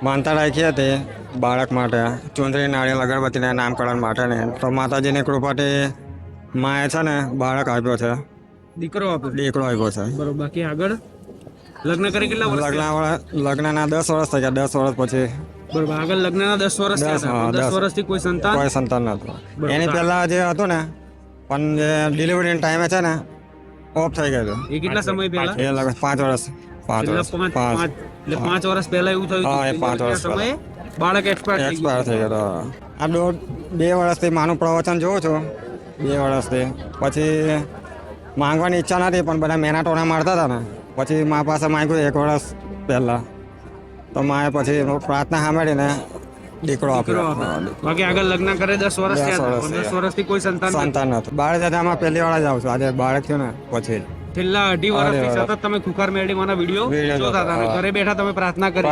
માનતા રાખી હતી બાળક માટે ચુંદડી નાળિયેર અગરબત્તીને નામકરણ માટે ને તો માતાજીની કૃપાથી માએ છે ને બાળક આપ્યો છે, દીકરો આપ્યો. દીકરો આપ્યો છે. બરોબર. બાકી આગળ લગ્ન કરી કેટલા વર્ષ થયા? લગ્નના 10 વર્ષ થઈ ગયા. 10 વર્ષ પછી બરોબર. આગળ લગ્નના 10 વર્ષ થયા હતા. 10 વર્ષથી કોઈ સંતાન કોઈ સંતાન નહોતું. એની પહેલા જે હતું ને પણ જે ડિલિવરીના ટાઈમે છે ને ઓફ થઈ ગયું હતું. એ કેટલા સમય પહેલા? એ લગભગ 5 વર્ષ. એટલે 5 વર્ષ પહેલા એવું થયું હા, એ હતું. 5 વર્ષ સમયે બાળક એક્સપાયર થઈ ગયો હતો. આ 2 વર્ષથી માનું પ્રવચન જોઉં છું. 2 વર્ષથી પછી માંગવાની ઈચ્છા નથી પણ બધા મેના ટોના મારતા હતા ને પછી મા પાસે માંગ્યું 1 વર્ષ પહેલા તો માએ પછી પ્રાર્થના સાંભળીને દીકરો આપ્યો. બાકી આગળ લગ્ન કરે 10 વર્ષ થયા હતા. 10 વર્ષથી કોઈ સંતાન નથી. બાળક દાદામાં પહેલી વાર જ આવું છું. આજે બાળક થયું ને પછી છેલ્લા 2.5 વર્ષથી સતત તમે ખુખાર મેળવી માના વિડીયો જોતા હતા અને ઘરે બેઠા તમે પ્રાર્થના કરી.